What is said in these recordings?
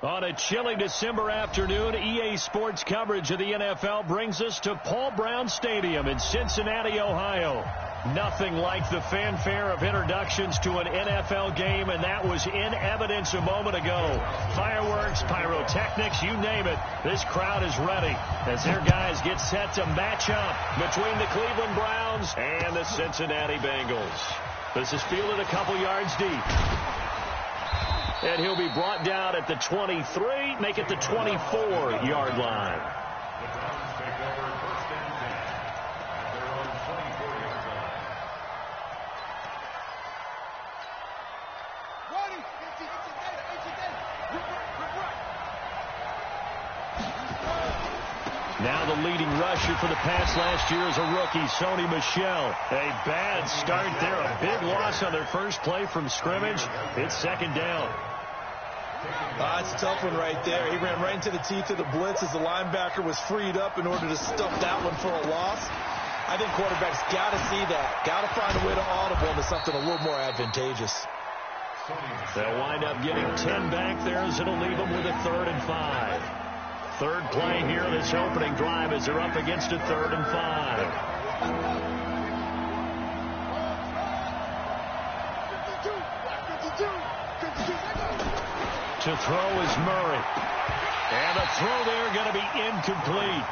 On a chilly December afternoon, EA Sports coverage of the NFL brings us to Paul Brown Stadium in Cincinnati, Ohio. Nothing like the fanfare of introductions to an NFL game, and that was in evidence a moment ago. Fireworks, pyrotechnics, you name it. This crowd is ready as their guys get set to match up between the Cleveland Browns and the Cincinnati Bengals. This is fielded a couple yards deep. And he'll be brought down at the 23, make it the 24-yard line. Now the leading rusher for the Pats last year is a rookie, Sony Michel. A bad start there, a big loss on their first play from scrimmage. It's second down. It's a tough one right there. He ran right into the teeth of the blitz as the linebacker was freed up in order to stuff that one for a loss. I think quarterbacks got to see that. Got to find a way to audible into something a little more advantageous. They'll wind up getting 10 back there as it'll leave them with a 3rd and 5. Third play here, this opening drive as they're up against a 3rd and 5. To throw is Murray. And the throw there going to be incomplete.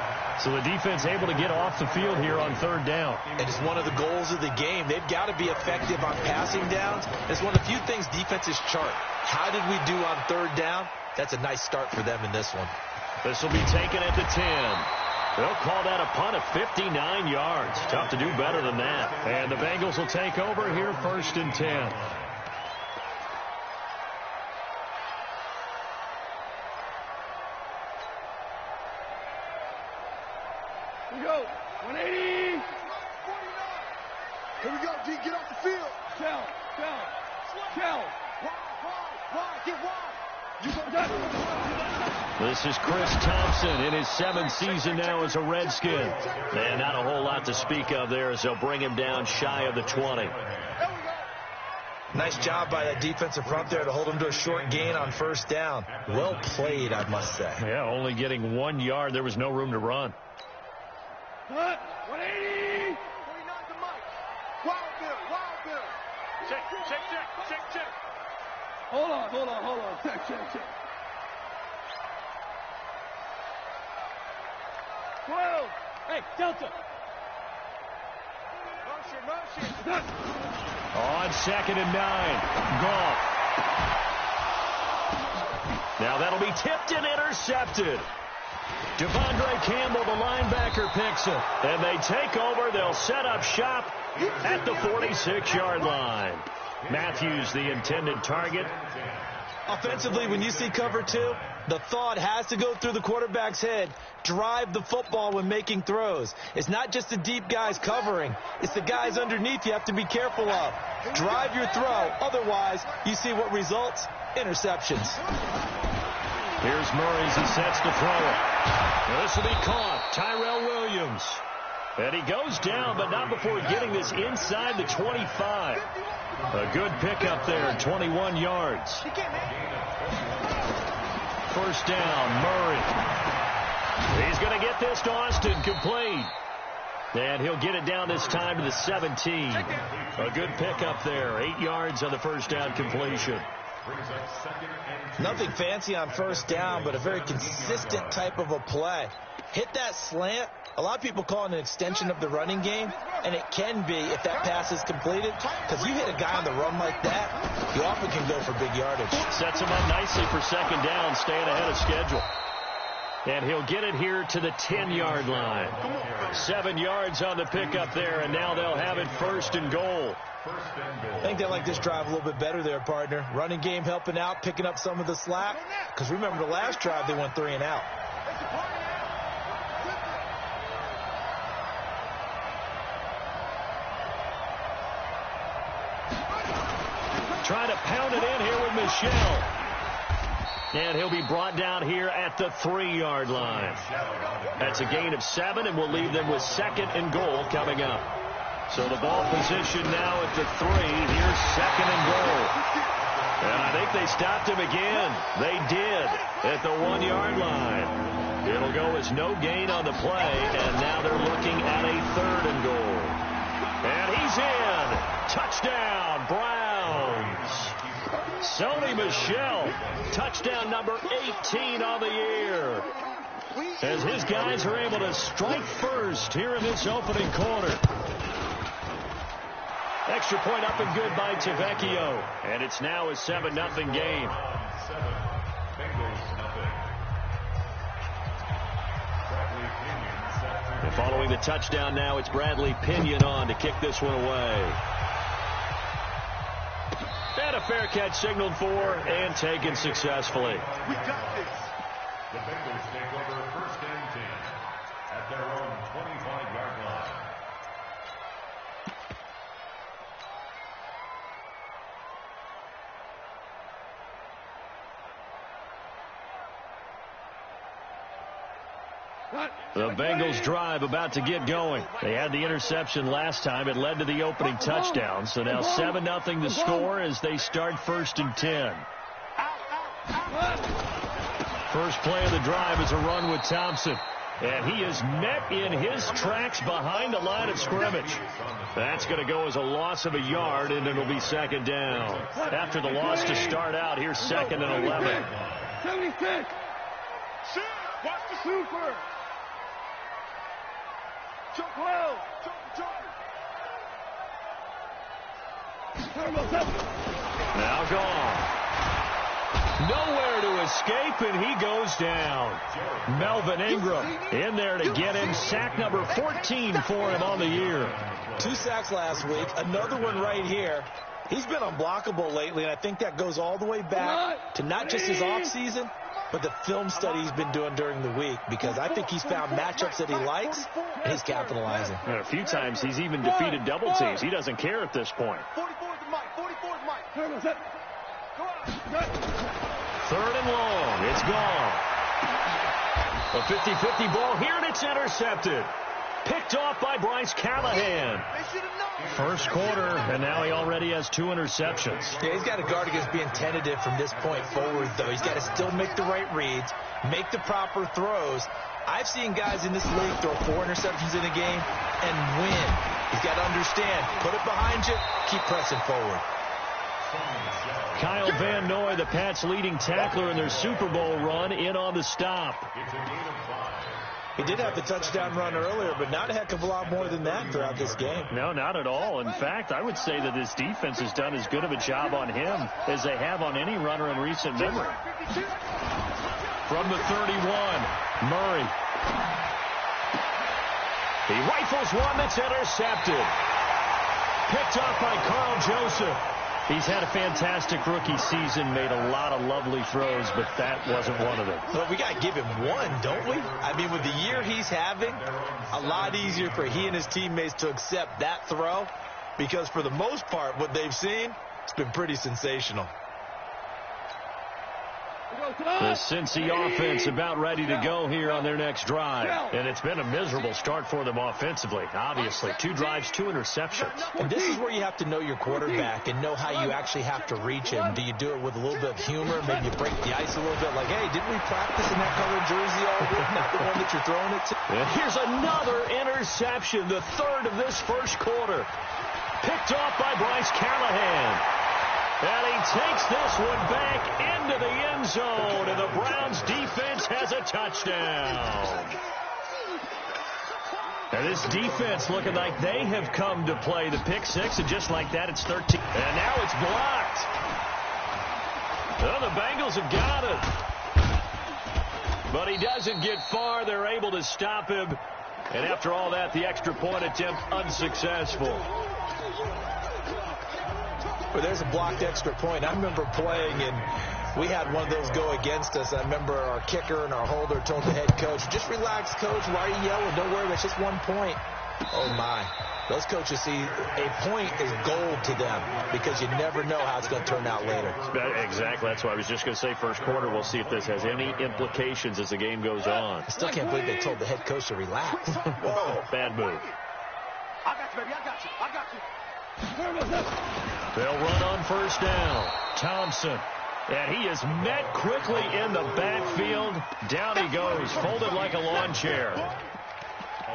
So the defense able to get off the field here on 3rd down. It is one of the goals of the game. They've got to be effective on passing downs. It's one of the few things defenses chart. How did we do on 3rd down? That's a nice start for them in this one. This will be taken at the 10. They'll call that a punt of 59 yards. Tough to do better than that. And the Bengals will take over here 1st and 10. Here we go. 180. Here we go, D. Get off the field. Down. Wide. Get wide. This is Chris Thompson in his 7th season now as a Redskin. And not a whole lot to speak of there as they'll bring him down shy of the 20. Nice job by that defensive front there to hold him to a short gain on 1st down. Well played, I must say. Yeah, only getting 1 yard. There was no room to run. 180. 49 to Mike. Wild Bill. Check. Hold on. Check. Whoa. Hey, Delta. Motion. On 2nd and 9. Goff. Now that'll be tipped and intercepted. Devondre Campbell, the linebacker, picks it. And they take over. They'll set up shop at the 46-yard line. Matthews, the intended target. Offensively, when you see cover 2, the thought has to go through the quarterback's head. Drive the football when making throws. It's not just the deep guys covering. It's the guys underneath you have to be careful of. Drive your throw. Otherwise, you see what results? Interceptions. Here's Murray as he sets to throw it. Now this will be caught. Tyrell Williams. And he goes down, but not before getting this inside the 25. A good pickup there, 21 yards. 1st down, Murray. He's going to get this to Austin, complete. And he'll get it down this time to the 17. A good pickup there, 8 yards on the 1st down completion. Nothing fancy on 1st down, but a very consistent type of a play. Hit that slant. A lot of people call it an extension of the running game, and it can be if that pass is completed, because you hit a guy on the run like that, you often can go for big yardage. Sets him up nicely for 2nd down, staying ahead of schedule. And he'll get it here to the 10-yard line. 7 yards on the pickup there, and now they'll have it 1st and goal. I think they like this drive a little bit better there, partner. Running game helping out, picking up some of the slack. Because remember the last drive, they went 3 and out. Trying to pound it in here with Michel. And he'll be brought down here at the 3-yard line. That's a gain of 7, and we'll leave them with 2nd and goal coming up. So the ball position now at the 3. Here's 2nd and goal. And I think they stopped him again. They did at the 1-yard line. It'll go as no gain on the play, and now they're looking at a 3rd and goal. And he's in. Touchdown, Browns. Sony Michel, touchdown number 18 on the year. As his guys are able to strike first here in this opening quarter. Extra point up and good by Tavecchio. And it's now a 7-0 game. And following the touchdown now, it's Bradley Pinion on to kick this one away. And a fair catch signaled for and taken successfully. We got this. The Bengals take over 1st and 10 at their own 25-yard line. The Bengals drive about to get going. They had the interception last time. It led to the opening touchdown. So now 7-0 the score as they start 1st and 10. First play of the drive is a run with Thompson. And he is met in his tracks behind the line of scrimmage. That's going to go as a loss of a yard, and it'll be 2nd down. After the loss to start out, here's 2nd and 11. 76. Watch the super. Jump well. Now gone. Nowhere to escape, and he goes down. Melvin Ingram in there to get him. Sack number 14 for him on the year. 2 sacks last week. Another one right here. He's been unblockable lately, and I think that goes all the way back to not just his offseason, but the film study he's been doing during the week, because I think he's found matchups that he likes, and he's capitalizing. And a few times he's even defeated double teams. He doesn't care at this point. 44 is Mike. 44 is Mike. 3rd and long. It's gone. A 50-50 ball here, and it's intercepted. Picked off by Bryce Callahan. First quarter, and now he already has 2 interceptions. Yeah, he's got to guard against being tentative from this point forward, though. He's got to still make the right reads, make the proper throws. I've seen guys in this league throw 4 interceptions in a game and win. He's got to understand, put it behind you, keep pressing forward. Kyle Van Noy, the Pats' leading tackler in their Super Bowl run, in on the stop. He did have the touchdown run earlier, but not a heck of a lot more than that throughout this game. No, not at all. In fact, I would say that this defense has done as good of a job on him as they have on any runner in recent memory. From the 31, Murray. He rifles one that's intercepted. Picked off by Carl Joseph. He's had a fantastic rookie season, made a lot of lovely throws, but that wasn't one of them. Well, we got to give him one, don't we? I mean, with the year he's having, a lot easier for he and his teammates to accept that throw, because for the most part, what they've seen, it's been pretty sensational. The Cincy offense about ready to go here on their next drive. And it's been a miserable start for them offensively. Obviously, 2 drives, 2 interceptions. And this is where you have to know your quarterback and know how you actually have to reach him. Do you do it with a little bit of humor? Maybe you break the ice a little bit, like, hey, didn't we practice in that color jersey all week? Not the one that you're throwing it to. And here's another interception, the 3rd of this first quarter. Picked off by Bryce Callahan. And he takes this one back into the end zone, and the Browns defense has a touchdown. And this defense looking like they have come to play the pick 6, and just like that, it's 13. And now it's blocked. Well, the Bengals have got it. But he doesn't get far. They're able to stop him. And after all that, the extra point attempt unsuccessful. Well, there's a blocked extra point. I remember playing, and we had one of those go against us. I remember our kicker and our holder told the head coach, just relax, coach. Why are you yelling? Don't worry, it's just 1 point. Oh, my. Those coaches see a point is gold to them because you never know how it's going to turn out later. Exactly. That's what I was just going to say. First quarter, we'll see if this has any implications as the game goes on. I still can't believe they told the head coach to relax. Whoa. Bad move. I got you, baby. I got you. They'll run on first down. Thompson. And he is met quickly in the backfield. Down he goes, folded like a lawn chair.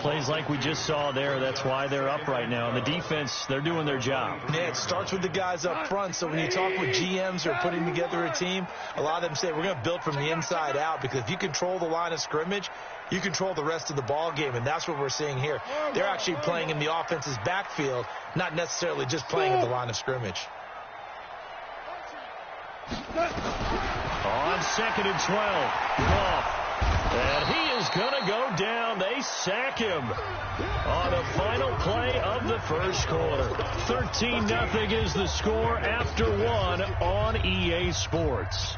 Plays like we just saw there. That's why they're up right now. And the defense, they're doing their job. Yeah, it starts with the guys up front. So when you talk with GMs who are putting together a team, a lot of them say we're going to build from the inside out, because if you control the line of scrimmage, you control the rest of the ball game, and that's what we're seeing here. They're actually playing in the offense's backfield, not necessarily just playing in the line of scrimmage. On 2nd and 12, Goff. And he is going to go down. They sack him on the final play of the first quarter. 13-0 is the score after one on EA Sports.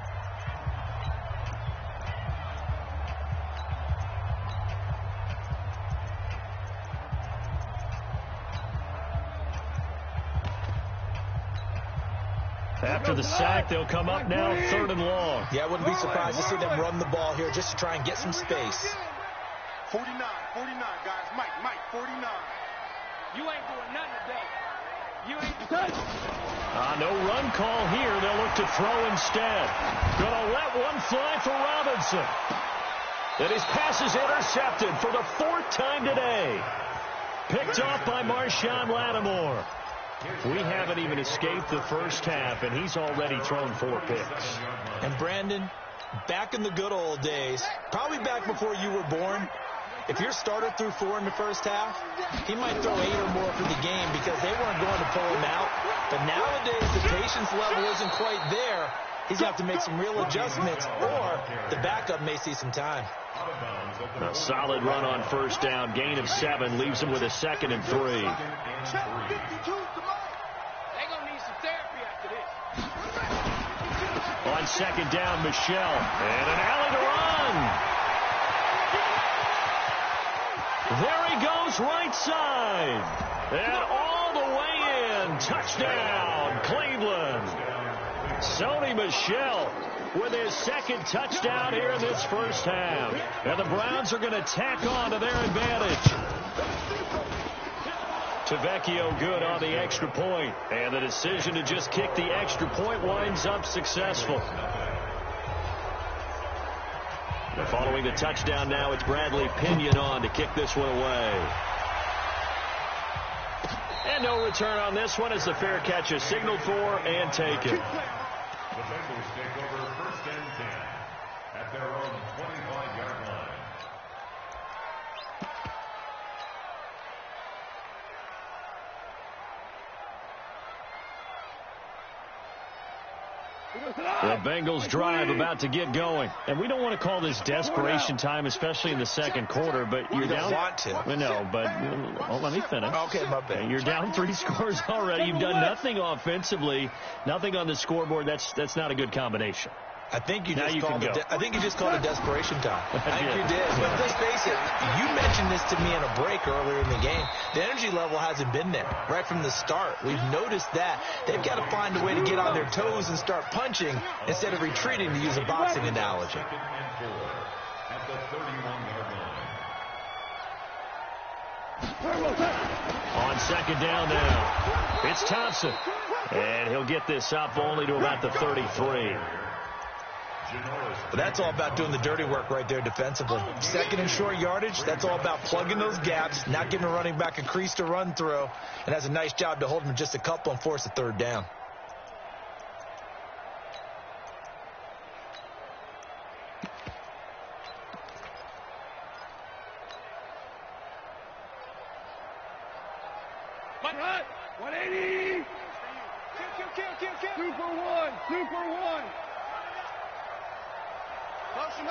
After the sack, they'll come up now 3rd and long. Yeah, I wouldn't be surprised to see them run the ball here just to try and get some space. 49, guys. Mike, 49. You ain't doing nothing today. You ain't touching. No run call here. They'll look to throw instead. Gonna let one fly for Robinson. And his pass is intercepted for the 4th time today. Picked off by Marshawn Lattimore. We haven't even escaped the first half, and he's already thrown 4 picks. And Brandon, back in the good old days, probably back before you were born, if your starter threw 4 in the first half, he might throw 8 or more for the game because they weren't going to pull him out. But nowadays, the patience level isn't quite there. He's going to have to make some real adjustments, or the backup may see some time. A solid run on first down. Gain of 7 leaves him with a 2nd and 3. They gonna need some therapy after this. On 2nd down, Michelle. And an alley to run. There he goes, right side. And all the way in. Touchdown, Cleveland. Sony Michel with his 2nd touchdown here in this first half. And the Browns are going to tack on to their advantage. Tavecchio good on the extra point. And the decision to just kick the extra point winds up successful. And following the touchdown now, it's Bradley Pinion on to kick this one away. And no return on this one as the fair catch is signaled for and taken. The Bengals take over 1st and 10 at their own 25-yard line. The Bengals drive about to get going. And we don't want to call this desperation time, especially in the 2nd quarter, but you're down. Want to. No, but let me finish. Okay, my bad. You're down 3 scores already. You've done nothing offensively, nothing on the scoreboard. That's not a good combination. I think you just called it desperation time. I think you did. But let's face it, you mentioned this to me in a break earlier in the game. The energy level hasn't been there right from the start. We've noticed that. They've got to find a way to get on their toes and start punching instead of retreating, to use a boxing analogy. At the 31-yard line. On 2nd down now, it's Thompson. And he'll get this up only to about the 33. But that's all about doing the dirty work right there defensively. 2nd and short yardage, that's all about plugging those gaps, not giving a running back a crease to run through, and has a nice job to hold him just a couple and force a 3rd down. What? 180. Kill. 2 for 1. Motion.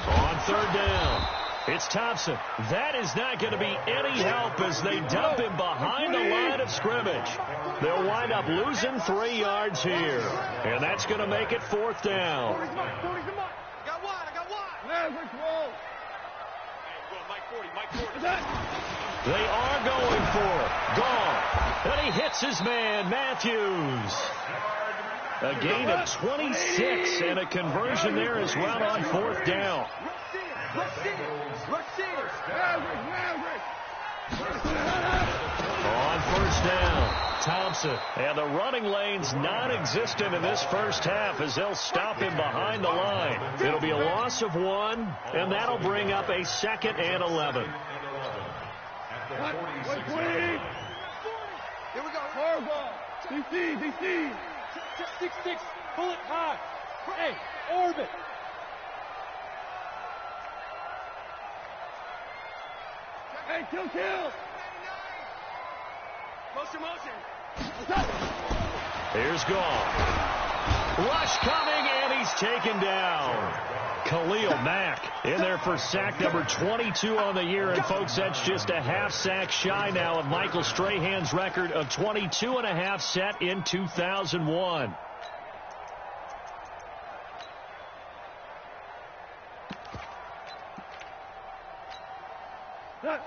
On 3rd down, it's Thompson. That is not going to be any help as they dump him behind the line of scrimmage. They'll wind up losing 3 yards here. And that's going to make it 4th down. I got wide. Maverick roll. Mike 40. They are going for it. Gone. And he hits his man, Matthews. A gain of 26 and a conversion there as well on 4th down. Maverick. On first down, Thompson. And the running lane's non-existent in this first half as they'll stop him behind the line. It'll be a loss of 1, and that'll bring up a 2nd and 11. Here we go. Hard ball. DC. 6-6. Pull it high. Hey, orbit. Hey, kill. Motion. Here's Goff. Rush coming, and he's taken down. Khalil Mack in there for sack number 22 on the year. And, folks, that's just a half sack shy now of Michael Strahan's record of 22.5 set in 2001.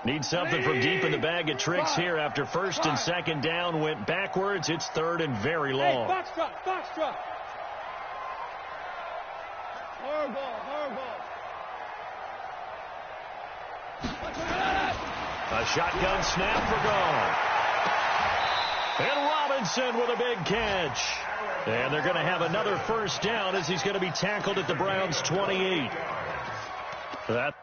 Need something from deep in the bag of tricks here after 1st and 2nd down went backwards. It's 3rd and very long. Hey, box drop. Hard ball. A shotgun snap for Goff. And Robinson with a big catch. And they're going to have another 1st down as he's going to be tackled at the Browns' 28. That.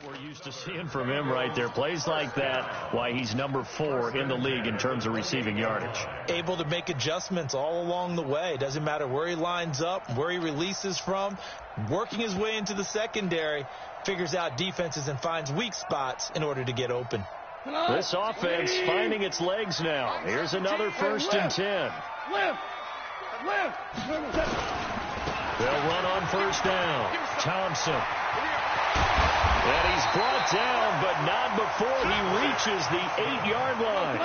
What we're used to seeing from him right there. Plays like that, why he's number 4 in the league in terms of receiving yardage. Able to make adjustments all along the way. Doesn't matter where he lines up, where he releases from. Working his way into the secondary, figures out defenses and finds weak spots in order to get open. This offense finding its legs now. Here's another 1st and 10. They'll run on 1st down. Thompson. And he's brought down, but not before he reaches the 8-yard line.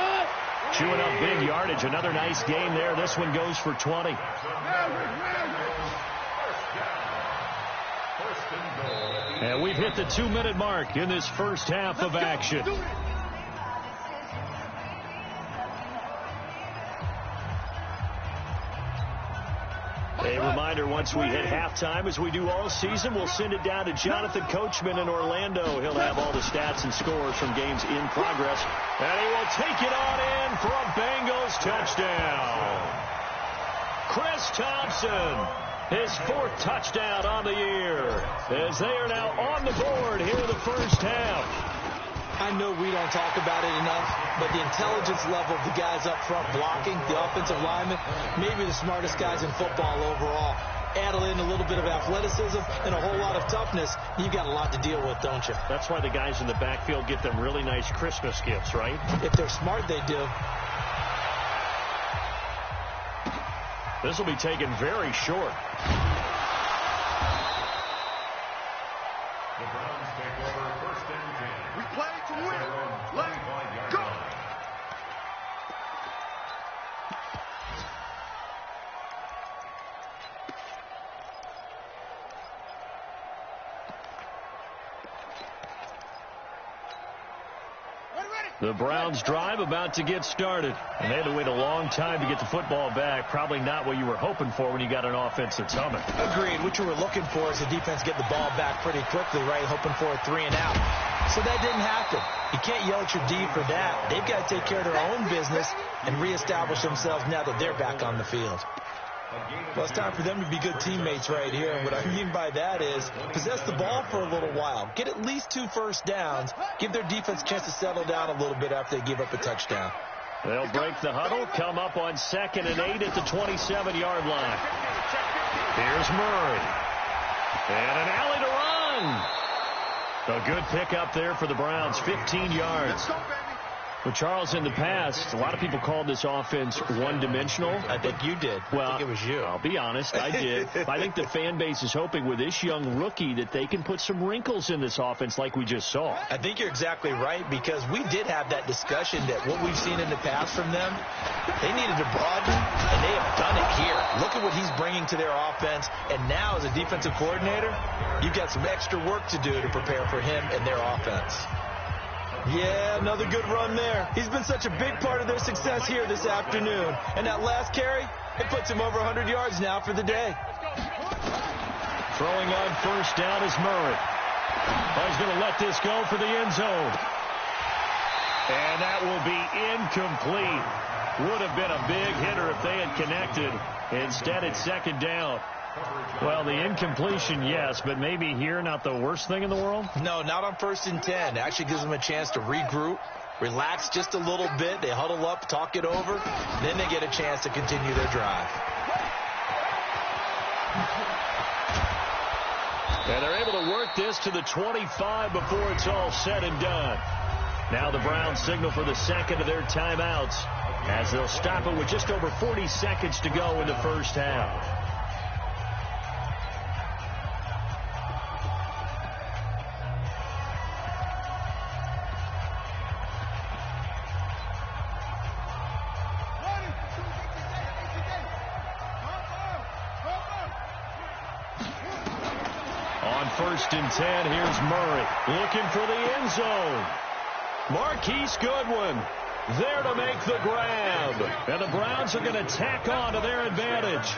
Chewing up big yardage. Another nice gain there. This one goes for 20. And we've hit the 2-minute mark in this first half of action. A reminder, once we hit halftime, as we do all season, we'll send it down to Jonathan Coachman in Orlando. He'll have all the stats and scores from games in progress. And he will take it on in for a Bengals touchdown. Chris Thompson, his 4th touchdown on the year, as they are now on the board here in the first half. I know we don't talk about it enough, but the intelligence level of the guys up front blocking, the offensive linemen, maybe the smartest guys in football overall. Add in a little bit of athleticism and a whole lot of toughness, you've got a lot to deal with, don't you? That's why the guys in the backfield get them really nice Christmas gifts, right? If they're smart, they do. This will be taken very short. The Browns take over 1st and 10. We play to win. Let's go. The Browns drive about to get started. And they had to wait a long time to get the football back. Probably not what you were hoping for when you got an offense that's humming. Agreed. What you were looking for is the defense get the ball back pretty quickly, right? Hoping for a 3 and out. So that didn't happen. You can't yell at your D for that. They've got to take care of their own business and reestablish themselves now that they're back on the field. Well, it's time for them to be good teammates right here. And what I mean by that is possess the ball for a little while. Get at least 2 first downs. Give their defense a chance to settle down a little bit after they give up a touchdown. They'll break the huddle, come up on 2nd and 8 at the 27-yard line. Here's Murray. And an alley to run. A good pickup there for the Browns, 15 yards. But, Charles, in the past, a lot of people called this offense one-dimensional. I think you did. Well, I think it was you. I'll be honest, I did. I think the fan base is hoping with this young rookie that they can put some wrinkles in this offense like we just saw. I think you're exactly right, because we did have that discussion that what we've seen in the past from them, they needed to broaden, and they have done it here. Look at what he's bringing to their offense, and now as a defensive coordinator, you've got some extra work to do to prepare for him and their offense. Yeah, another good run there. He's been such a big part of their success here this afternoon. And that last carry, it puts him over 100 yards now for the day. Throwing on first down is Murray. Oh, he's going to let this go for the end zone. And that will be incomplete. Would have been a big hitter if they had connected. Instead, it's second down. Well, the incompletion, yes, but maybe here not the worst thing in the world? No, not on 1st and 10. It actually gives them a chance to regroup, relax just a little bit. They huddle up, talk it over. Then they get a chance to continue their drive. And they're able to work this to the 25 before it's all said and done. Now the Browns signal for the second of their timeouts as they'll stop it with just over 40 seconds to go in the first half. On 1st and 10, here's Murray looking for the end zone. Marquise Goodwin there to make the grab. And the Browns are going to tack on to their advantage.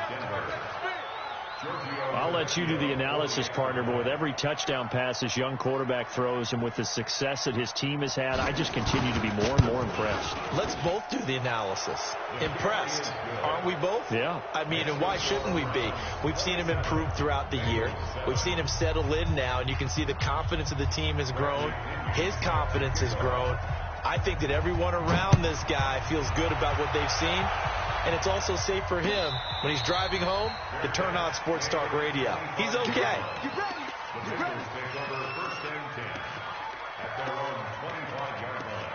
I'll let you do the analysis, partner, but with every touchdown pass this young quarterback throws and with the success that his team has had, I just continue to be more and more impressed. Let's both do the analysis. Impressed, aren't we both? Yeah. I mean, and why shouldn't we be? We've seen him improve throughout the year. We've seen him settle in now, and you can see the confidence of the team has grown. His confidence has grown. I think that everyone around this guy feels good about what they've seen. And it's also safe for him when he's driving home to turn on Sports Talk Radio. He's okay. The Bengals take over 1st and 10 at their own 25-yard line.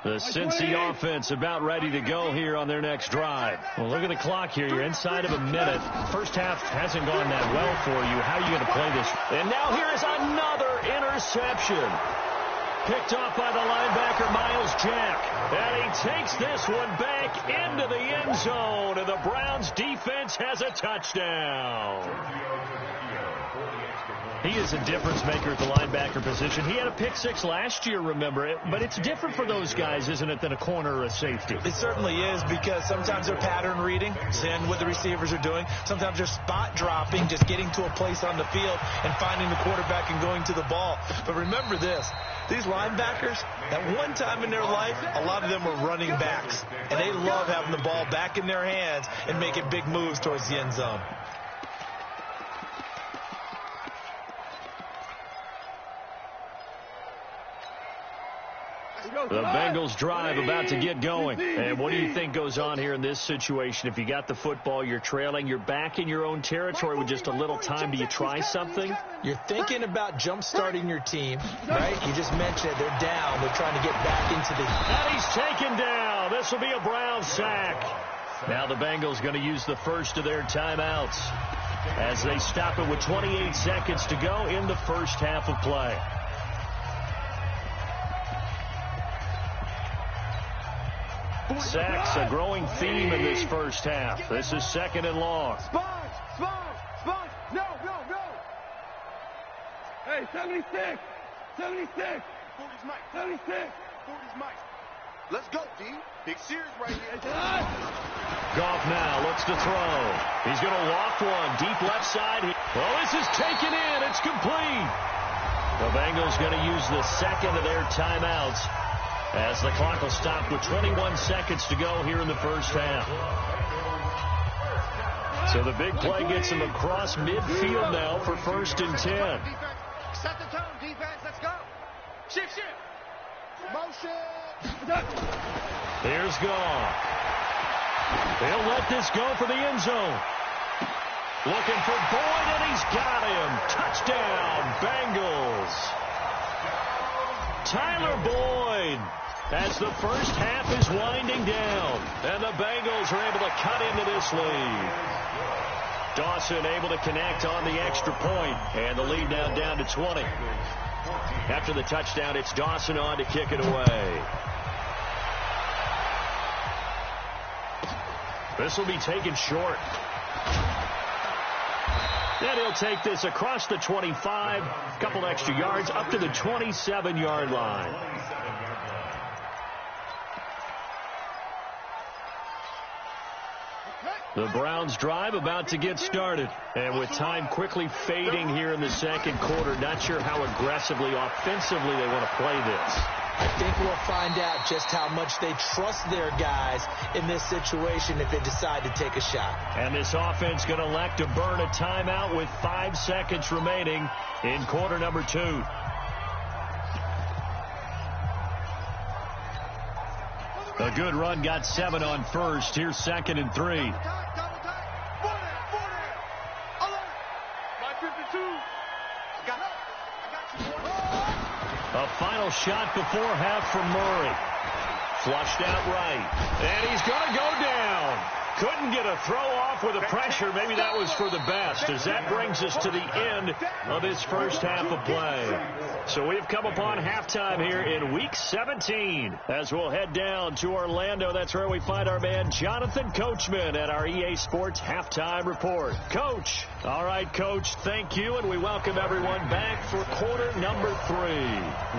The Cincy offense about ready to go here on their next drive. Well, look at the clock here. You're inside of a minute. First half hasn't gone that well for you. How are you going to play this? And now here is another interception. Picked off by the linebacker, Miles Jack. And he takes this one back into the end zone. And the Browns defense has a touchdown. He is a difference maker at the linebacker position. He had a pick six last year, remember it. But it's different for those guys, isn't it, than a corner or a safety? It certainly is, because sometimes they're pattern reading, seeing what the receivers are doing. Sometimes they're spot dropping, just getting to a place on the field and finding the quarterback and going to the ball. But remember this. These linebackers, at one time in their life, a lot of them were running backs. And they love having the ball back in their hands and making big moves towards the end zone. The Bengals drive about to get going. And what do you think goes on here in this situation? If you got the football, you're trailing, you're back in your own territory with just a little time. Do you try something? You're thinking about jump-starting your team, right? You just mentioned it. They're down. They're trying to get back into the... And he's taken down. This will be a Brown sack. Now the Bengals going to use the first of their timeouts as they stop it with 28 seconds to go in the first half of play. Sacks, a growing theme in this first half. This is second and long. Sponge! No! Hey, 76! 76! 40's Mike. 76! 40's Mike. Let's go, D. Big series right here. Goff now looks to throw. He's going to loft one deep left side. Well, this is taken in. It's complete. The Bengals going to use the second of their timeouts as the clock will stop with 21 seconds to go here in the first half. So the big play gets him across midfield now for 1st and 10. Set the tone, defense. Let's go. Shift. Motion. Here's Goff. They'll let this go for the end zone. Looking for Boyd, and he's got him. Touchdown, Bengals. Tyler Boyd, as the first half is winding down, and the Bengals are able to cut into this lead. Dawson able to connect on the extra point, and the lead now down to 20. After the touchdown, it's Dawson on to kick it away. This will be taken short. And he'll take this across the 25, a couple extra yards, up to the 27-yard line. The Browns' drive about to get started. And with time quickly fading here in the second quarter, not sure how aggressively, offensively they want to play this. I think we'll find out just how much they trust their guys in this situation if they decide to take a shot. And this offense going to elect to burn a timeout with 5 seconds remaining in quarter number 2. A good run got 7 on first. Here's 2nd and 3. A final shot before half from Murray. Flushed out right. And he's going to go down. Couldn't get a throw off with the pressure. Maybe that was for the best, as that brings us to the end of this first half of play. So we've come upon halftime here in Week 17. As we'll head down to Orlando, that's where we find our man Jonathan Coachman at our EA Sports Halftime Report. Coach. All right, Coach, thank you, and we welcome everyone back for quarter number 3.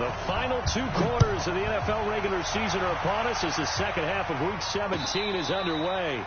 The final 2 quarters of the NFL regular season are upon us as the second half of Week 17 is underway.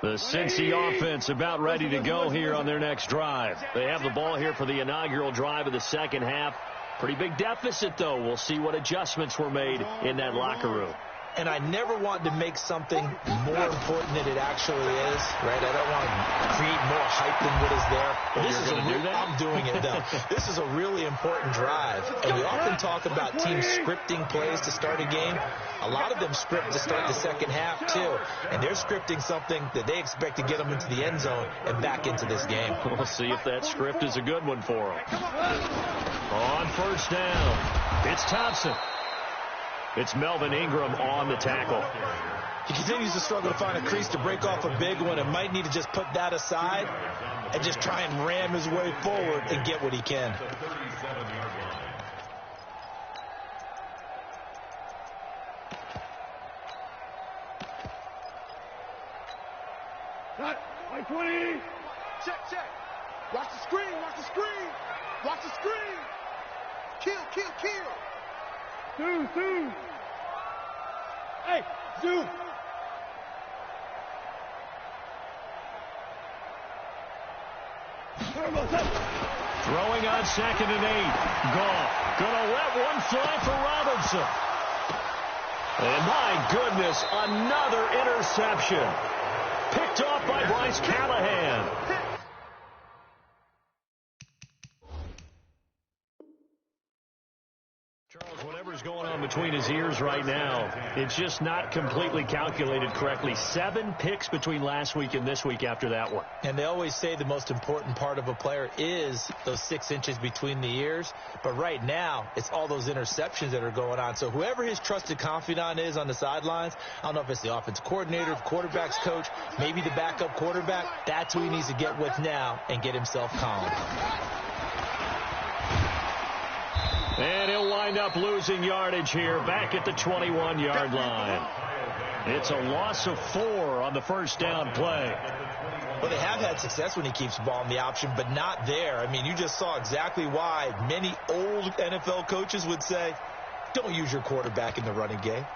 The Cincy offense about ready to go here on their next drive. They have the ball here for the inaugural drive of the second half. Pretty big deficit, though. We'll see what adjustments were made in that locker room. And I never want to make something more important than it actually is, right? I don't want to create more hype than what is there. Well, this is do that? I'm doing it, though. This is a really important drive. And we often talk about teams scripting plays to start a game. A lot of them script to start the second half, too. And they're scripting something that they expect to get them into the end zone and back into this game. We'll see if that script is a good one for them. On first down, it's Thompson. It's Melvin Ingram on the tackle. He continues to struggle to find a crease to break off a big one and might need to just put that aside and just try and ram his way forward and get what he can. Like 20. Check. Watch the screen. Watch the screen. Kill. Zoo. Hey, Zoo. Throwing on 2nd and 8. Goff gonna let one fly for Robinson. And my goodness, another interception. Picked off by Bryce Callahan. Charles, whatever's going on between his ears right now, it's just not completely calculated correctly. 7 picks between last week and this week after that one. And they always say the most important part of a player is those 6 inches between the ears. But right now, it's all those interceptions that are going on. So whoever his trusted confidant is on the sidelines, I don't know if it's the offensive coordinator, the quarterback's coach, maybe the backup quarterback, that's who he needs to get with now and get himself calm. And he'll wind up losing yardage here back at the 21-yard line. It's a loss of 4 on the first down play. Well, they have had success when he keeps the ball in the option, but not there. I mean, you just saw exactly why many old NFL coaches would say, don't use your quarterback in the running game.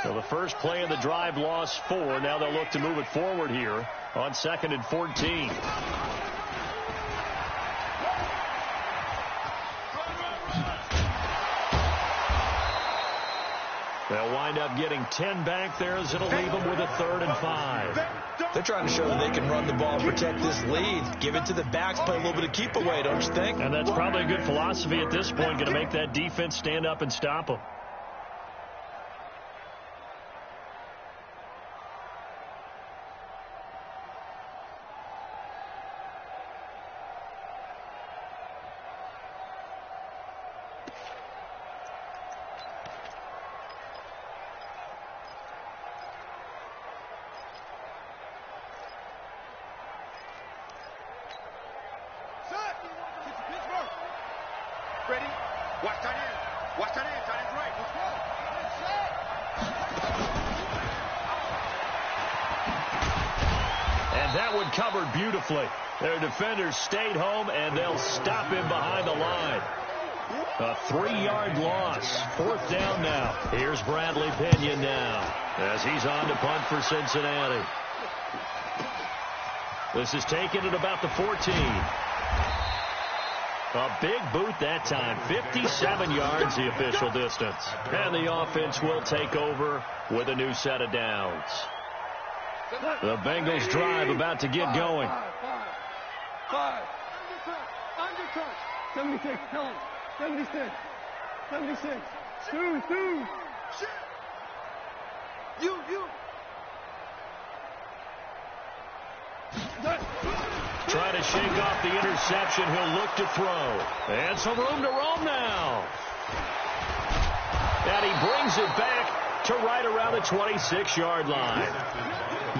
So the first play of the drive lost 4. Now they'll look to move it forward here on 2nd and 14. They'll wind wind up getting 10 back there as it'll leave them with a 3rd and 5. They're trying to show that they can run the ball and protect this lead. Give it to the backs, play a little bit of keep away, don't you think? And that's probably a good philosophy at this point, going to make that defense stand up and stop them. Ready? Watch tight end. Watch tight end. Tight end's right. Let's go. And that one covered beautifully. Their defenders stayed home, and they'll stop him behind the line. A 3-yard loss. 4th down now. Here's Bradley Pinion now as he's on to punt for Cincinnati. This is taken at about the 14. A big boot that time. 57 yards the official distance. And the offense will take over with a new set of downs. The Bengals drive about to get going. 5. Undercut. 76. Tell him. 76. 76. 2. You. Trying to shake off the interception. He'll look to throw. And some room to roam now. And he brings it back to right around the 26-yard line.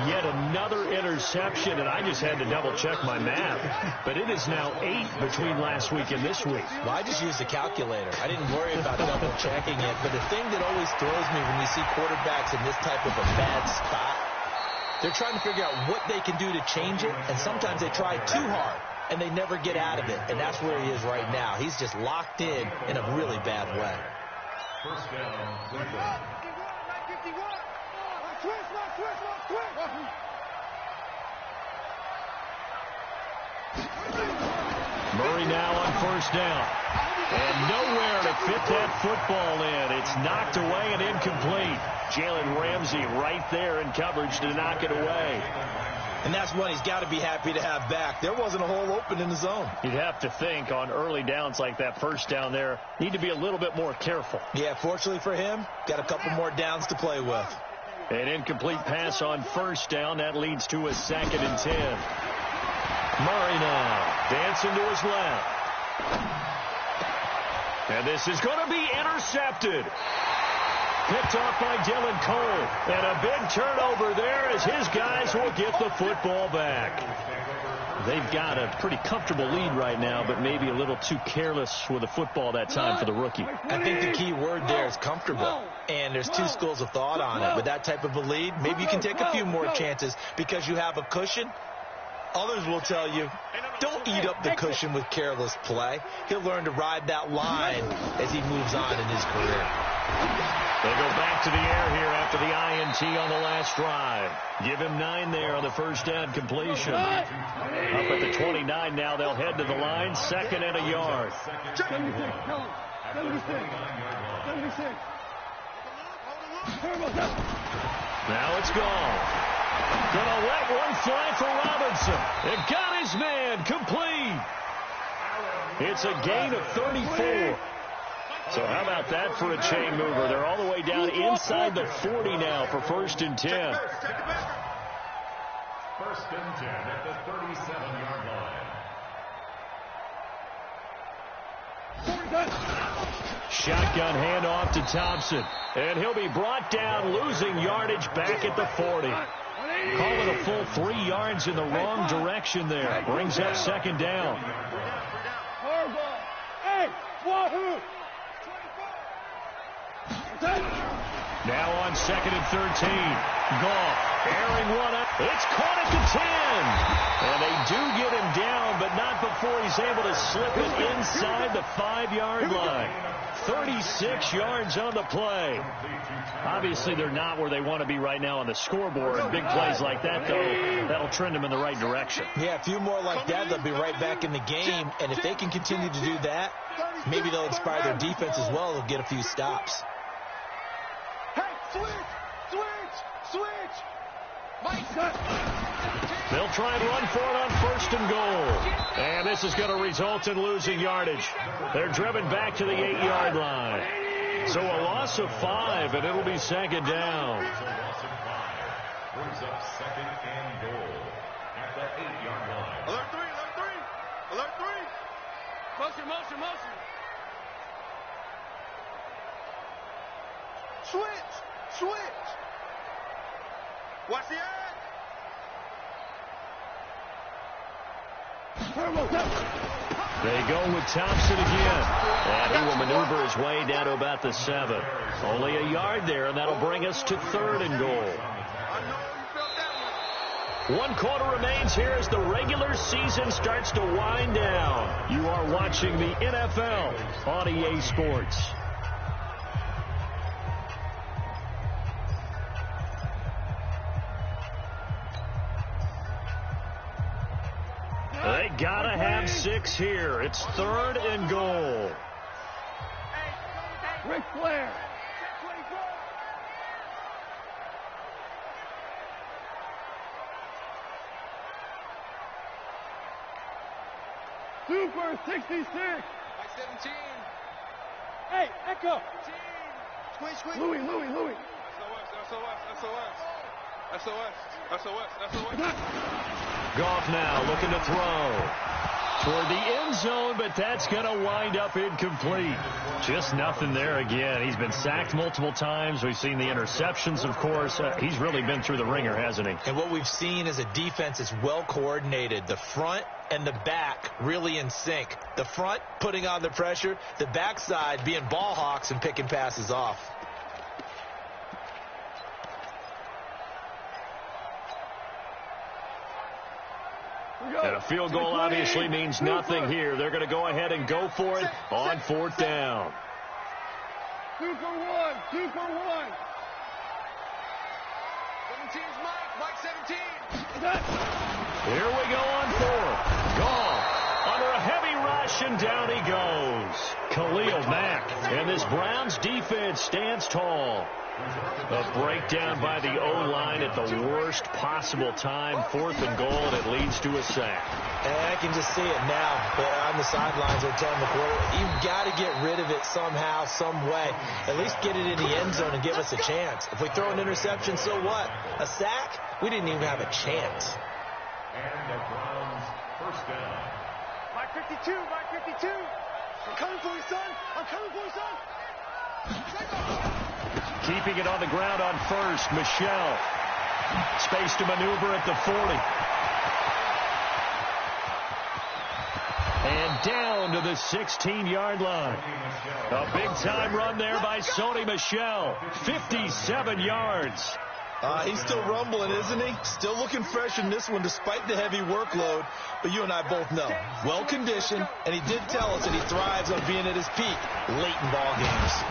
Yet another interception, and I just had to double-check my math. But it is now 8 between last week and this week. Well, I just used a calculator. I didn't worry about double-checking it. But the thing that always throws me when you see quarterbacks in this type of a bad spot, they're trying to figure out what they can do to change it, and sometimes they try too hard, and they never get out of it. And that's where he is right now. He's just locked in a really bad way. First down, Cleveland. Murray now on 1st down. And nowhere to fit that football in. It's knocked away and incomplete. Jalen Ramsey right there in coverage to knock it away. And that's one he's got to be happy to have back. There wasn't a hole open in the zone. You'd have to think on early downs like that 1st down there, need to be a little bit more careful. Yeah, fortunately for him, got a couple more downs to play with. An incomplete pass on 1st down. That leads to a 2nd and 10. Murray now dancing to his left. And this is going to be intercepted. Picked off by Dylan Cole. And a big turnover there as his guys will get the football back. They've got a pretty comfortable lead right now, but maybe a little too careless with the football that time for the rookie. I think the key word there is comfortable. And there's 2 schools of thought on it. With that type of a lead, maybe you can take a few more chances because you have a cushion. Others will tell you, don't eat up the cushion with careless play. He'll learn to ride that line as he moves on in his career. They go back to the air here after the INT on the last drive. Give him 9 there on the 1st down completion. Up at the 29 now, they'll head to the line. 2nd and a yard. 76. Tell him. 76. 76. Now it's gone. Gonna let one fly for Robinson. It got his man complete. It's a gain of 34. So how about that for a chain mover? They're all the way down inside the 40 now for 1st and 10. 1st and 10 at the 37-yard line. Shotgun handoff to Thompson. And he'll be brought down, losing yardage back at the 40. Call it a full 3 yards in the wrong direction there. Brings up 2nd down. Now on 2nd and 13. Goff airing one up. It's caught at the 10. And they do get him down, but not before he's able to slip it inside the 5-yard line. 36 yards on the play. Obviously, they're not where they want to be right now on the scoreboard. Big plays like that, though, that'll trend them in the right direction. Yeah, a few more like that, they'll be right back in the game. And if they can continue to do that, maybe they'll inspire their defense as well. They'll get a few stops. Switch. They'll try and run for it on 1st and goal. And this is going to result in losing yardage. They're driven back to the 8-yard line. So a loss of 5, and it'll be 2nd down. So loss of 5 brings up 2nd and goal at the 8-yard line. Alert 3. Motion. Switch. Watch the end. They go with Thompson again. And he will maneuver his way down to about the 7. Only a yard there, and that'll bring us to 3rd and goal. I know you felt that one. 1 quarter remains here as the regular season starts to wind down. You are watching the NFL on EA Sports. They gotta have 6 here. It's 3rd and goal. Ric Flair. Super 66. Like 17. Hey, Echo. Squeeze. Louis. SOS. Goff now looking to throw toward the end zone, but that's going to wind up incomplete. Just nothing there again. He's been sacked multiple times. We've seen the interceptions, of course. He's really been through the ringer, hasn't he? And what we've seen is a defense that's well coordinated. The front and the back really in sync. The front putting on the pressure, the backside being ball hawks and picking passes off. And a field goal obviously means nothing here. They're going to go ahead and go for it on 4th down. 2 for 1. 2 for 1. 17's Mike 17. Here we go on 4th. Goff under a heavy rush, and down he goes. Khalil Mack. And this Browns defense stands tall. A breakdown by the O-line at the worst possible time. 4th and goal, and it leads to a sack. And I can just see it now. On the sidelines, they're telling the quarterback, you've got to get rid of it somehow, some way. At least get it in the end zone and give us a chance. If we throw an interception, so what? A sack? We didn't even have a chance. And the Browns 1st down. Mike 52. I'm coming for you, son. Keeping it on the ground on 1st. Michelle. Space to maneuver at the 40. And down to the 16-yard line. A big-time run there by Sony Michel. 57 yards. He's still rumbling, isn't he? Still looking fresh in this one despite the heavy workload. But you and I both know, well-conditioned, and he did tell us that he thrives on being at his peak late in ball games.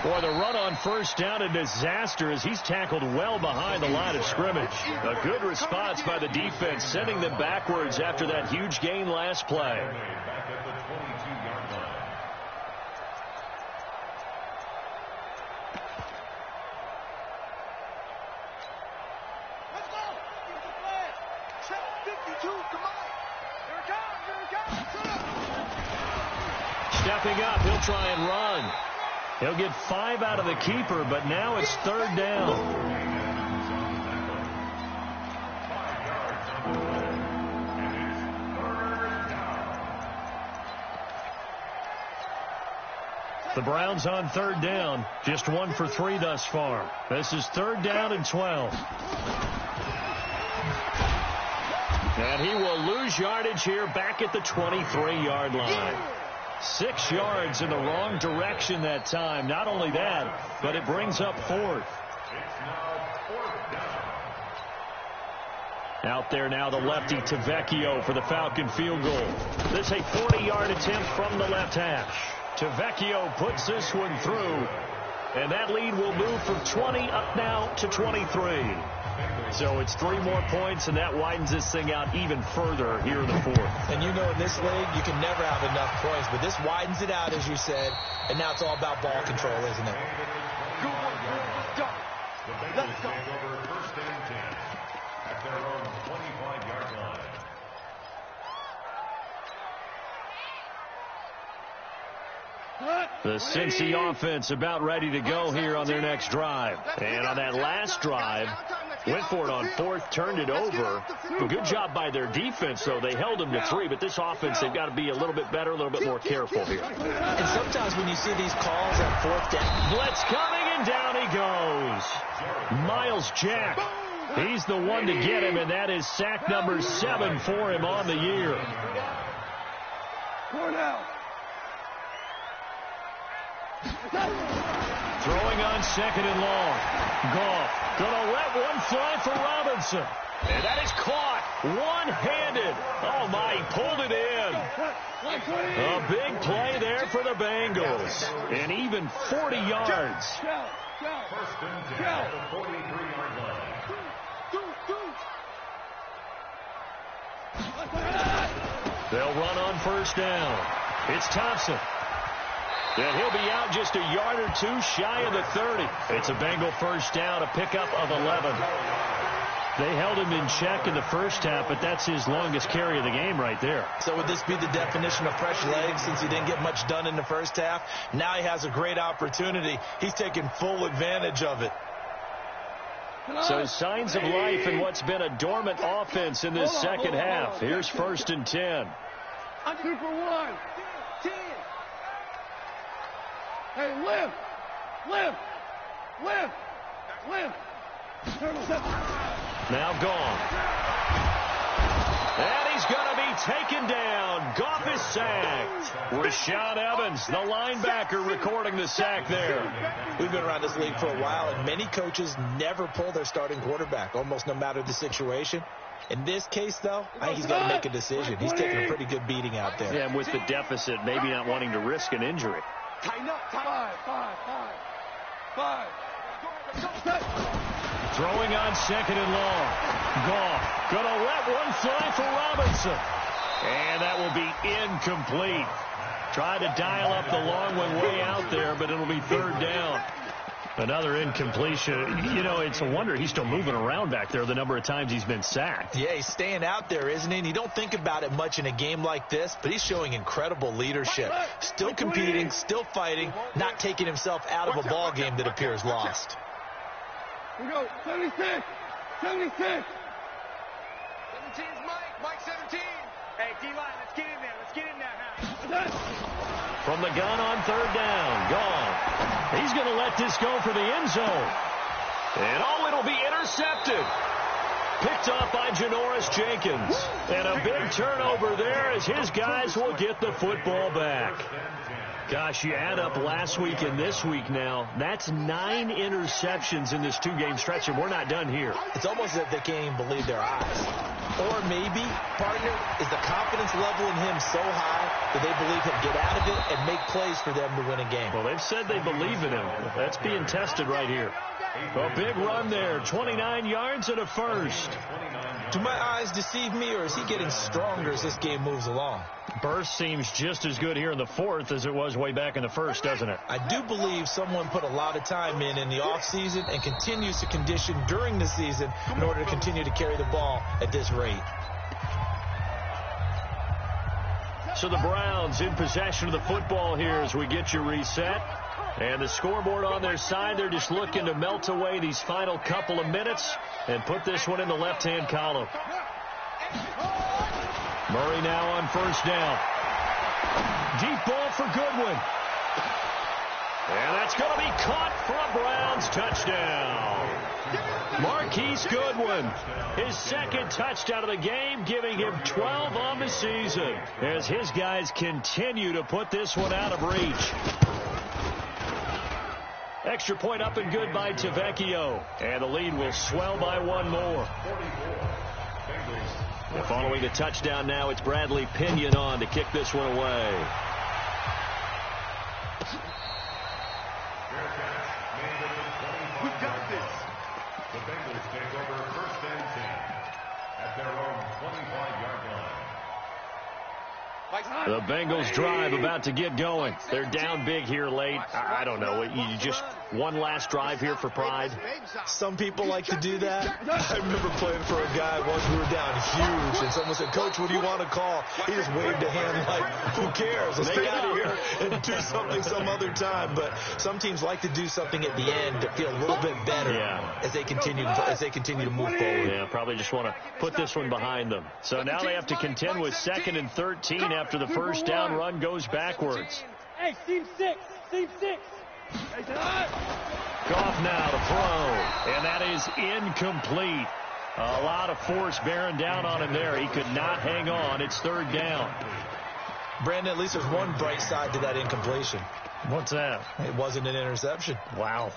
Boy, the run on 1st down, a disaster as he's tackled well behind the line of scrimmage. A good response by the defense, sending them backwards after that huge gain last play. Back at the 22-yard line. Let's go. 52. Come on. Here it comes. Stepping up, he'll try and run. He'll get 5 out of the keeper, but now it's 3rd down. The Browns on 3rd down, just 1 for 3 thus far. This is 3rd down and 12. And he will lose yardage here back at the 23-yard line. 6 yards in the wrong direction that time. Not only that, but it brings up 4th. Out there now, the lefty Tavecchio for the Falcon field goal. This a 40-yard attempt from the left hash. Tavecchio puts this one through, and that lead will move from 20 up now to 23. So it's 3 more points, and that widens this thing out even further here in the 4th. And you know in this league, you can never have enough points, but this widens it out, as you said, and now it's all about ball control, isn't it? Go. The Bengals take over first and 10 at their own 25-yard line. The Cincy offense about ready to go here on their next drive. And on that last drive, went for it on fourth, turned it over. A good job by their defense, though. They held them to 3, but this offense, they've got to be a little bit better, a little bit more careful here. And sometimes when you see these calls on fourth down. Blitz coming, and down he goes. Miles Jack. He's the one to get him, and that is sack number 7 for him on the year. Throwing on second and long. Goff gonna let one fly for Robinson. And that is caught one-handed. Oh, my, he pulled it in. A big play there for the Bengals. And even 40 yards. First and 10 at the 43-yard line. They'll run on first down. It's Thompson. And he'll be out just a yard or two shy of the 30. It's a Bengal first down, a pickup of 11. They held him in check in the first half, but that's his longest carry of the game right there. So would this be the definition of fresh legs since he didn't get much done in the first half? Now he has a great opportunity. He's taking full advantage of it. So signs of life in what's been a dormant offense in this second half. Here's first and 10. 2 for 1. 10. Hey, lift. Now gone. And he's going to be taken down. Goff is sacked. Rashaan Evans, the linebacker, recording the sack there. We've been around this league for a while, and many coaches never pull their starting quarterback, almost no matter the situation. In this case, though, I think he's got to make a decision. He's taking a pretty good beating out there. Yeah, and with the deficit, maybe not wanting to risk an injury. Tighten up. 5. Throwing on second and long. Goff going to let one fly for Robinson. And that will be incomplete. Tried to dial up the long one way out there, but it'll be third down. Another incompletion. You know, it's a wonder he's still moving around back there the number of times he's been sacked. Yeah, he's staying out there, isn't he? And you don't think about it much in a game like this, but he's showing incredible leadership. Still competing, still fighting, not taking himself out of a ball game that appears lost. We go. 76. 17's Mike 17. Hey, D-line, let's get in there. Let's get in there now. From the gun on third down. Gone. He's going to let this go for the end zone. And, it'll be intercepted. Picked off by Janoris Jenkins. And a big turnover there as his guys will get the football back. Gosh, you add up last week and this week now. That's 9 interceptions in this two-game stretch, and we're not done here. It's almost as if they can't even believe their eyes. Or maybe, partner, is the confidence level in him so high that they believe he'll get out of it and make plays for them to win a game. Well, they've said they believe in him. That's being tested right here. A big run there, 29 yards and a first. Do my eyes deceive me, or is he getting stronger as this game moves along? Burst seems just as good here in the fourth as it was way back in the first, doesn't it? I do believe someone put a lot of time in the offseason and continues to condition during the season in order to continue to carry the ball at this rate. So the Browns in possession of the football here as we get you reset. And the scoreboard on their side, they're just looking to melt away these final couple of minutes and put this one in the left-hand column. Murray now on first down. Deep ball for Goodwin. And that's going to be caught for a Browns touchdown. Marquise Goodwin, his second touchdown of the game, giving him 12 on the season as his guys continue to put this one out of reach. Extra point up and good by Tavecchio. And the lead will swell by one more. And following the touchdown now, it's Bradley Pinion on to kick this one away. We've got this. The Bengals take over first and 10 at their own 25-yard line. The Bengals drive about to get going. They're down big here late. I don't know. You just One last drive here for Pride. Some people like to do that. I remember playing for a guy once. We were down huge, and someone said, "Coach, what do you want to call?" He just waved a hand like, "Who cares? Let's get out of here and do something some other time." But some teams like to do something at the end to feel a little bit better as they continue to move forward. Yeah, probably just want to put this one behind them. So now they have to contend with 2nd and 13 after the first down run goes backwards. Hey, team 6. Team 6. Goff now to throw, and that is incomplete. A lot of force bearing down on him there. He could not hang on. It's 3rd down. Brandon, at least there's one bright side to that incompletion. What's that? It wasn't an interception. Wow.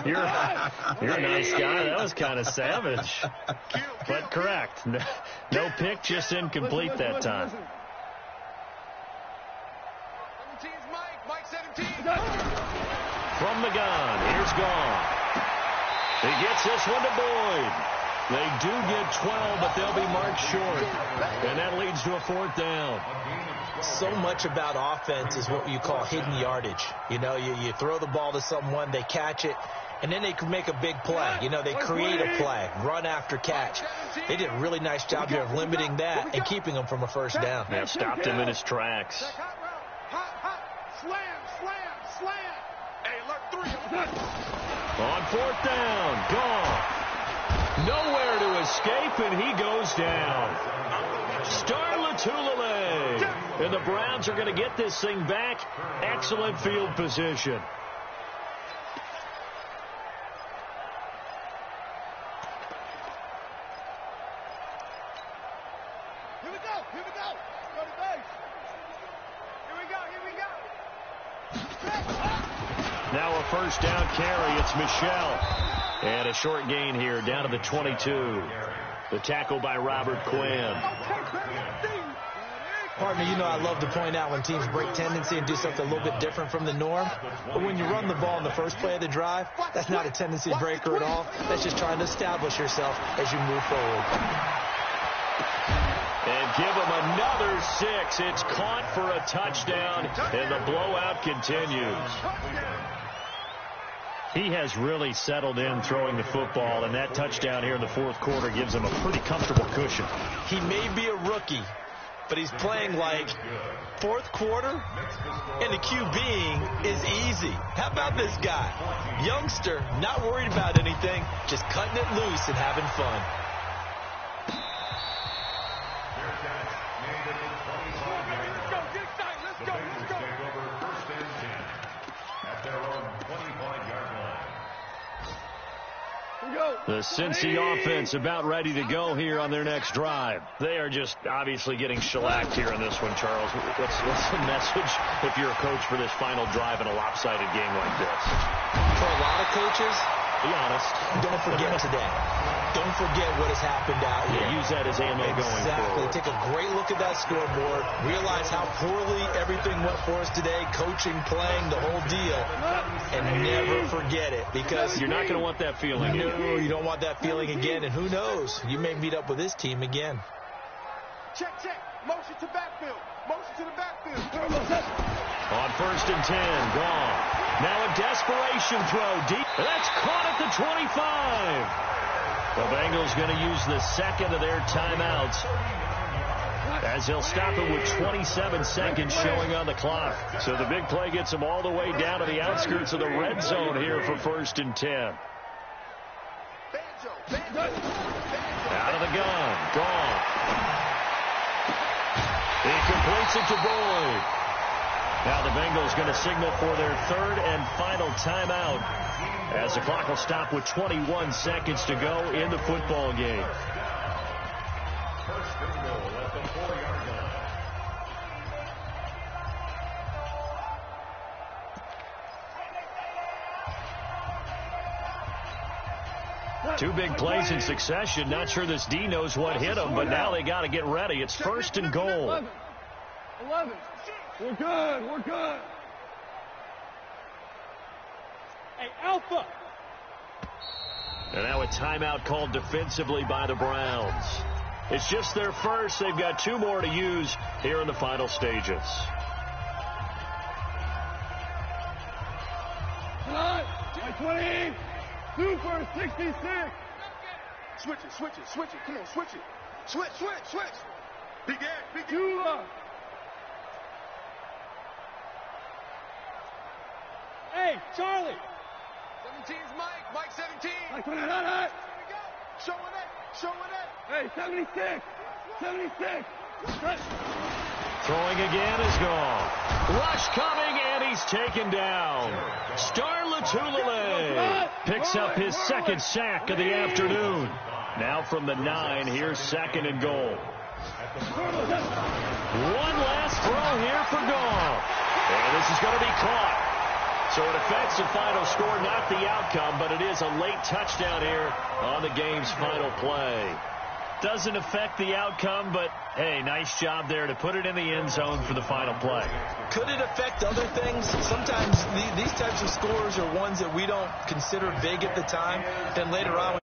You're a nice guy. That was kind of savage. But correct. No pick, just incomplete that time. 17's Mike. Mike 17. From the gun, here's Goff. He gets this one to Boyd. They do get 12, but they'll be marked short. And that leads to a 4th down. So much about offense is what you call hidden yardage. You know, you throw the ball to someone, they catch it, and then they can make a big play. You know, they create a play, run after catch. They did a really nice job here of limiting that and keeping them from a first down. They stopped him in his tracks. Slam, slam, slam. Hey, look, 3. On 4th down, Goff. Nowhere to escape, and he goes down. Star Latulele. And the Browns are going to get this thing back. Excellent field position. Here we go. Here we go. Go to base. Here we go. Here we go. Now a first down carry. It's Michelle. And a short gain here down to the 22. The tackle by Robert Quinn. Partner, you know I love to point out when teams break tendency and do something a little bit different from the norm. But when you run the ball in the first play of the drive, that's not a tendency breaker at all. That's just trying to establish yourself as you move forward. And give him another 6. It's caught for a touchdown, and the blowout continues. He has really settled in throwing the football, and that touchdown here in the 4th quarter gives him a pretty comfortable cushion. He may be a rookie, but he's playing like 4th quarter, and the QBing is easy. How about this guy? Youngster, not worried about anything, just cutting it loose and having fun. The Cincy offense about ready to go here on their next drive. They are just obviously getting shellacked here in this one, Charles. What's the message if you're a coach for this final drive in a lopsided game like this? For a lot of coaches, be honest, don't forget today. Don't forget what has happened out here. Yeah, use that as ammo going forward. Exactly. Take a great look at that scoreboard. Realize how poorly everything went for us today. Coaching, playing, the whole deal. And never forget it. Because you're not going to want that feeling. No, you don't want that feeling again. And who knows? You may meet up with this team again. Check, check. Motion to backfield. Motion to the backfield. On 1st and 10, gone. Now a desperation throw deep. That's caught at the 25. The Bengals going to use the 2nd of their timeouts as he'll stop it with 27 seconds showing on the clock. So the big play gets them all the way down to the outskirts of the red zone here for 1st and 10. Out of the gun. Gone. He completes it to Boyd. Now the Bengals going to signal for their 3rd and final timeout as the clock will stop with 21 seconds to go in the football game. First and goal at the 4-yard line. Two big plays in succession. Not sure this D knows what hit him, but now they got to get ready. It's 1st and goal. 11. We're good. We're good. Hey, Alpha. And now a timeout called defensively by the Browns. It's just their first. They've got 2 more to use here in the final stages. 2 for 66. Switch it, switch it, switch it. Come on, switch it. Switch, switch, switch. Big ass, big ass. 2 up. Hey, Charlie. 17's Mike. Mike 17. Mike, turn it on. Showing it. Showing it. Hey, 76. 76. Throwing again is gone. Rush coming, and he's taken down. Star Latulele picks up his second sack of the afternoon. Now from the 9, here's 2nd and goal. One last throw here for Goff. And this is going to be caught. So it affects the final score, not the outcome, but it is a late touchdown here on the game's final play. Doesn't affect the outcome, but, hey, nice job there to put it in the end zone for the final play. Could it affect other things? Sometimes these types of scores are ones that we don't consider big at the time. Then later on,